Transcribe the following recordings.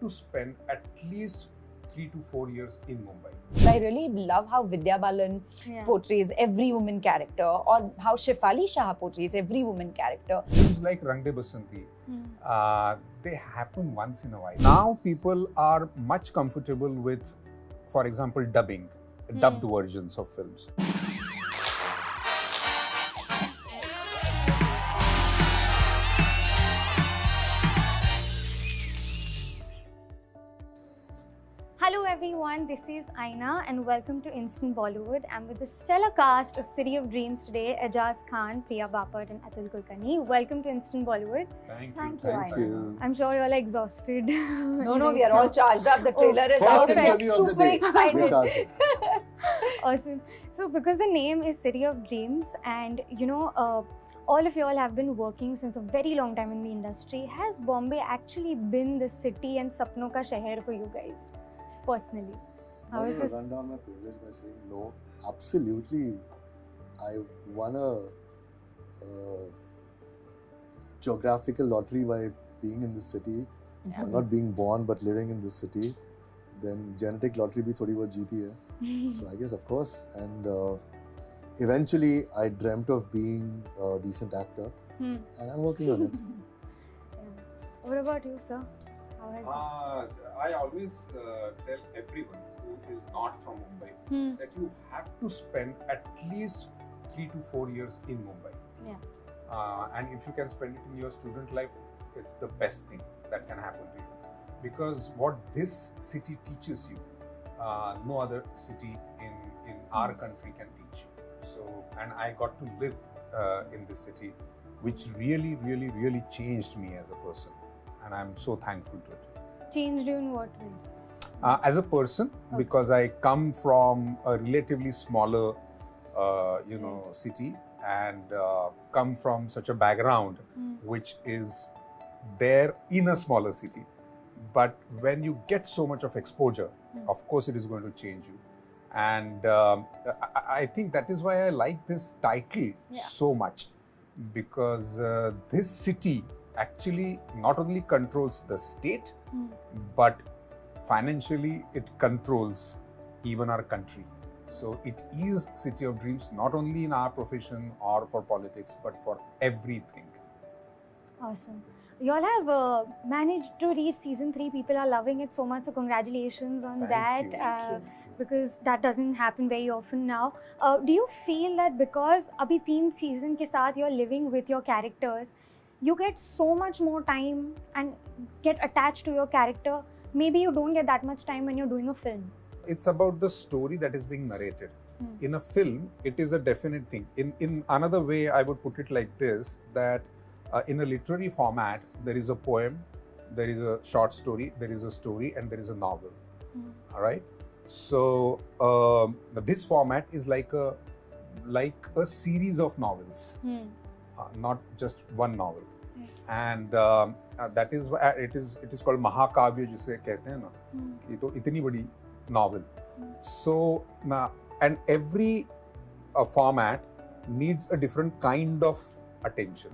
to spend at least 3 to 4 years in Mumbai. I really love how Vidya Balan portrays every woman character, or how Shefali Shah portrays every woman character. Films like Rang De Basanti, they happen once in a while. Now people are much comfortable with, for example, dubbed versions of films. Hello everyone, this is Aina and welcome to Instant Bollywood. I'm with the stellar cast of City of Dreams today, Ajaz Khan, Priya Bapat and Atul Kulkarni. Welcome to Instant Bollywood. Thank Thank you. you. I'm sure you're all exhausted. No, we are all charged up. The trailer is out. First interview of the Super day. excited. Awesome. So because the name is City of Dreams and all of you all have been working since a very long time in the industry, has Bombay actually been the city and Sapno ka Shehar for you guys? Personally, how is this? Run down my privilege by saying no. Absolutely, I won a geographical lottery by being in this city, not being born but living in this city. Then genetic lottery bhi thodi bahut jeeti hai. So I guess of course, and eventually I dreamt of being a decent actor, and I'm working on it. What about you, sir? How has I always tell everyone who is not from Mumbai that you have to spend at least 3 to 4 years in Mumbai. Yeah. And if you can spend it in your student life, it's the best thing that can happen to you. Because what this city teaches you, no other city in our country can teach you. So, and I got to live in this city, which really changed me as a person. And I'm so thankful to it. Changed you in what way? As a person, because I come from a relatively smaller, city, and come from such a background which is there in a smaller city. But when you get so much of exposure, of course it is going to change you. And I think that is why I like this title so much, because this city actually not only controls the state, but financially it controls even our country. So it is City of Dreams, not only in our profession or for politics, but for everything. Awesome. You all have managed to reach season 3. People are loving it so much. So congratulations on that. Thank you. Because that doesn't happen very often now. Do you feel that because abhi 3 season ke saath you're living with your characters, you get so much more time and get attached to your character? Maybe you don't get that much time when you're doing a film. It's about the story that is being narrated. In a film, it is a definite thing. In another way, I would put it like this, that in a literary format, there is a poem, there is a short story, there is a story, and there is a novel. All right? So this format is like a series of novels, not just one novel. And that is why it is called Mahakavya, जिसे कहते हैं ना, कि तो इतनी बड़ी novel. So and every format needs a different kind of attention,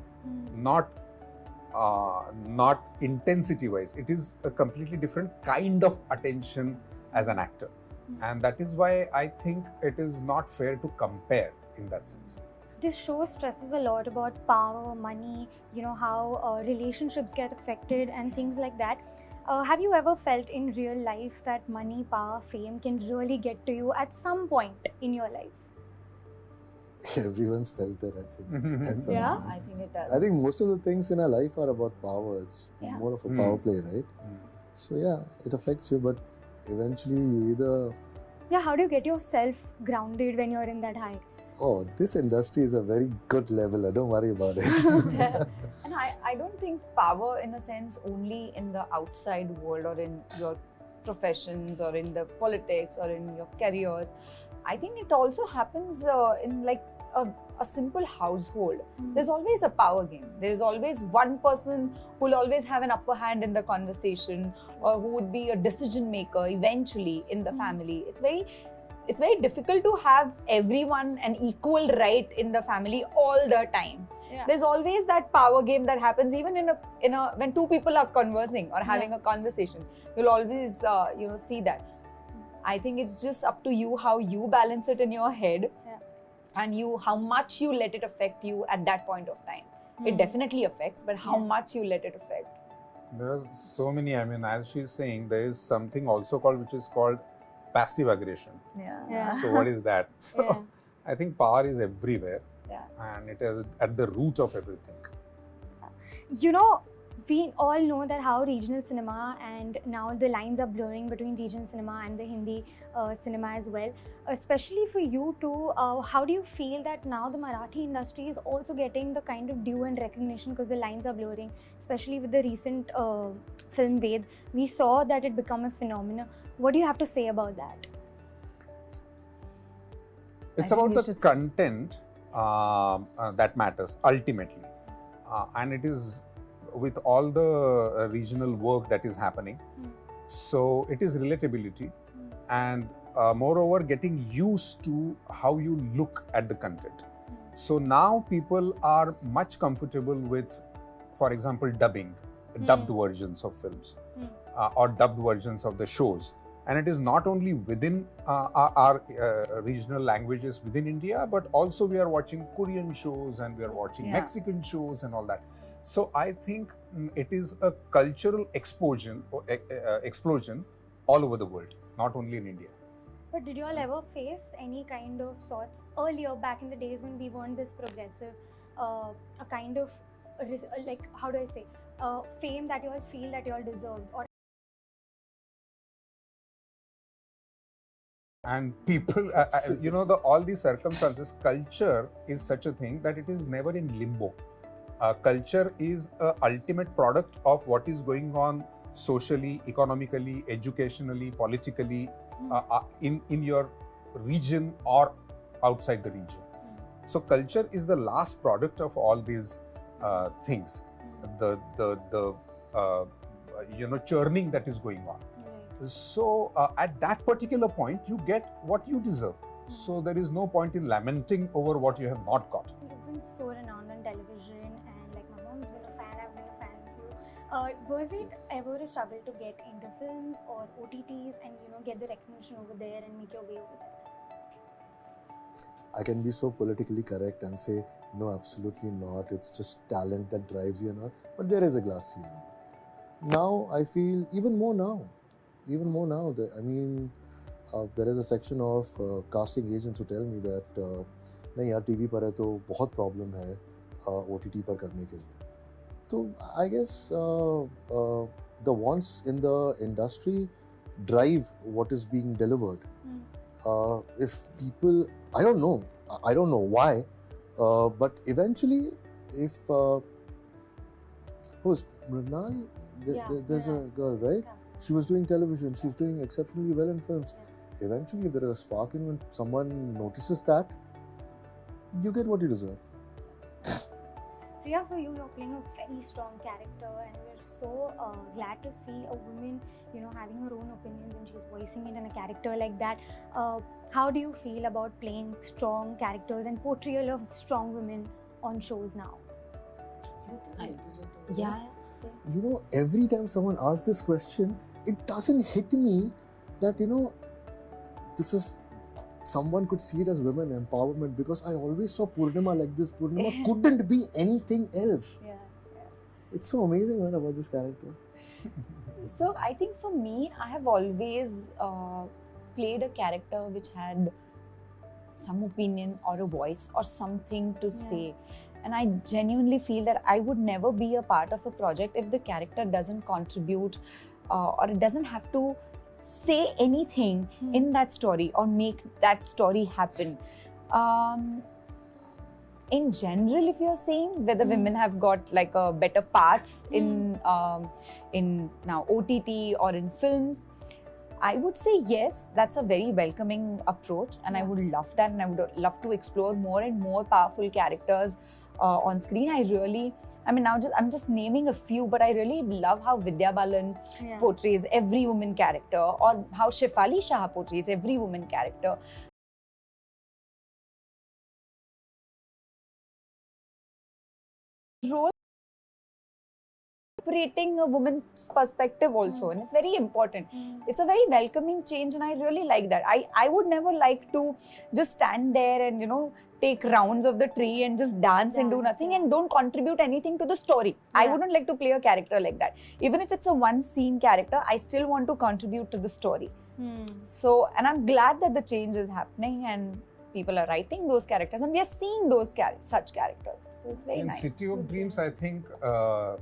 not intensity wise. It is a completely different kind of attention as an actor, and that is why I think it is not fair to compare in that sense. This show stresses a lot about power, money, how relationships get affected and things like that. Have you ever felt in real life that money, power, fame can really get to you at some point in your life? Everyone's felt that, I think. At some Yeah? point. I think it does. I think most of the things in our life are about power. It's more of a power play, right? So yeah, it affects you, but eventually you either... Yeah, how do you get yourself grounded when you're in that high? Oh, this industry is a very good leveler. Don't worry about it. And I don't think power, in a sense, only in the outside world or in your professions or in the politics or in your careers. I think it also happens in like a simple household. There's always a power game. There's always one person who will always have an upper hand in the conversation, or who would be a decision maker eventually in the family. It's very difficult to have everyone an equal right in the family all the time. Yeah. There's always that power game that happens even in a when two people are conversing or having a conversation. You'll always see that. I think it's just up to you how you balance it in your head, and how much you let it affect you at that point of time. It definitely affects, but how much you let it affect. There's so many. I mean, as she's saying, there is something also which is called passive aggression. Yeah. So what is that? So I think power is everywhere, and it is at the root of everything. You know, we all know that how regional cinema, and now the lines are blurring between regional cinema and the Hindi cinema as well. Especially for you too, how do you feel that now the Marathi industry is also getting the kind of due and recognition because the lines are blurring? Especially with the recent film Ved, we saw that it become a phenomenon. What do you have to say about that? It's about the content that matters ultimately, and it is with all the regional work that is happening. So it is relatability, and moreover getting used to how you look at the content. So now people are much comfortable with, for example, dubbed versions of films or dubbed versions of the shows. And it is not only within our regional languages within India, but also we are watching Korean shows and we are watching Mexican shows and all that. So I think it is a cultural explosion all over the world, not only in India. But did you all ever face any kind of sorts earlier, back in the days when we weren't this progressive, a kind of like, how do I say, fame that you all feel that you all deserved? Or and people, all these circumstances, culture is such a thing that it is never in limbo. Culture is an ultimate product of what is going on socially, economically, educationally, politically, in your region or outside the region. So culture is the last product of all these things, the churning that is going on. So at that particular point, you get what you deserve. So there is no point in lamenting over what you have not got. You've been so renowned on television, and like my mom's been a fan, I've been a fan of you. Was it ever a struggle to get into films or OTTs and get the recognition over there and make your way over there? I can be so politically correct and say, no, absolutely not. It's just talent that drives you or not. But there is a glass ceiling. Now I feel even more now. That, I mean, there is a section of casting agents who tell me that नहीं यार TV पर है तो बहुत problem है OTT पर करने के लिए. So I guess the wants in the industry drive what is being delivered. If people, I don't know why, but eventually, if who's Mrinal? There's a girl, right? She was doing television. She's doing exceptionally well in films. Eventually, if there is a spark in when someone notices that, you get what you deserve. Priya, for you, you're playing a very strong character, and we're so glad to see a woman, having her own opinions and she's voicing it in a character like that. How do you feel about playing strong characters and portrayal of strong women on shows now? Every time someone asks this question, it doesn't hit me that, this is, someone could see it as women empowerment, because I always saw Purnima like this. Purnima couldn't be anything else. It's so amazing, man, about this character. So I think for me, I have always played a character which had some opinion or a voice or something to say. And I genuinely feel that I would never be a part of a project if the character doesn't contribute or it doesn't have to say anything in that story or make that story happen. In general, if you're saying whether women have got like a better parts in now OTT or in films, I would say yes, that's a very welcoming approach, and I would love that, and I would love to explore more and more powerful characters on screen. I'm just naming a few, but I really love how Vidya Balan portrays every woman character, or how Shefali Shah portrays every woman character. role interpreting a woman's perspective also, and it's very important. It's a very welcoming change, and I really like that. I would never like to just stand there and, you know, take rounds of the tree and just dance and do nothing and don't contribute anything to the story. I wouldn't like to play a character like that. Even if it's a one scene character, I still want to contribute to the story. So, and I'm glad that the change is happening and people are writing those characters and we are seeing those such characters. So it's very nice. In City of Dreams, I think the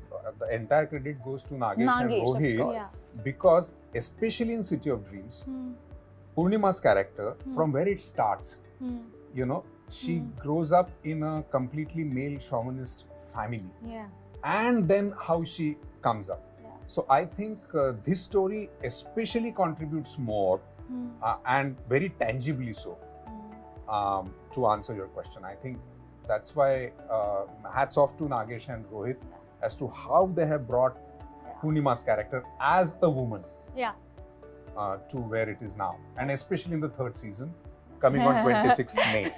entire credit goes to Nagesh and Rohit, because especially in City of Dreams, Purnima's character, from where it starts, you know, she grows up in a completely male chauvinist family, and then how she comes up. So I think this story especially contributes more and very tangibly so to answer your question. I think that's why hats off to Nagesh and Rohit as to how they have brought Purnima's character as a woman to where it is now, and especially in the third season coming on 26th May.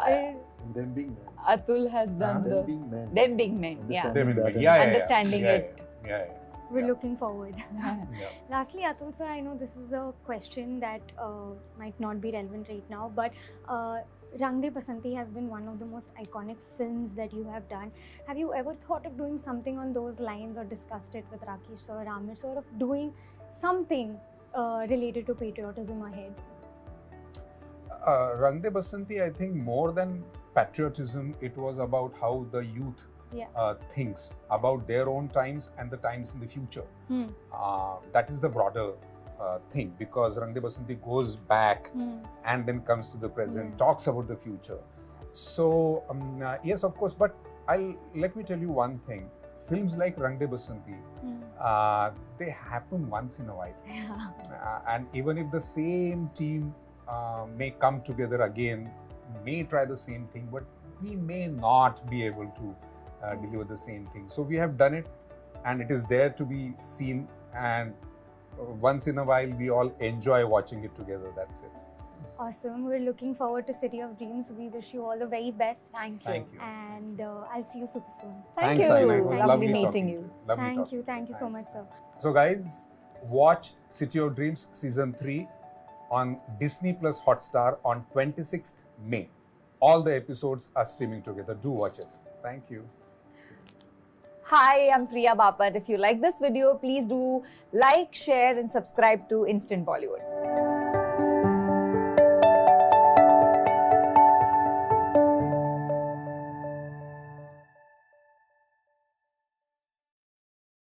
And them being men. Atul has done Them being men. Them being men, Understanding understanding it. We're looking forward. Lastly, Atul sir, I know this is a question that might not be relevant right now, but Rang De Basanti has been one of the most iconic films that you have done. Have you ever thought of doing something on those lines or discussed it with Rakesh sir, Ramir sir, of doing something related to patriotism ahead? Rang De Basanti, I think more than patriotism, it was about how the youth thinks about their own times and the times in the future. That is the broader thing, because Rang De Basanti goes back and then comes to the present, talks about the future. So yes, of course, but let me tell you one thing. Films like Rang De Basanti, they happen once in a while. And even if the same team may come together again, may try the same thing, but we may not be able to deliver the same thing. So we have done it, and it is there to be seen, and once in a while we all enjoy watching it together. That's it. Awesome. We're looking forward to City of Dreams. We wish you all the very best. Thank you. Thank you. And I'll see you super soon. Thanks, you. Aina. It was Lovely lovely meeting talking you. to you. Lovely Thank talking you. to Thank you so much, Thanks. sir. So guys, watch City of Dreams Season 3 on Disney Plus Hotstar on 26th May. All the episodes are streaming together. Do watch it. Thank you. Hi, I'm Priya Bapat. If you like this video, please do like, share and subscribe to Instant Bollywood.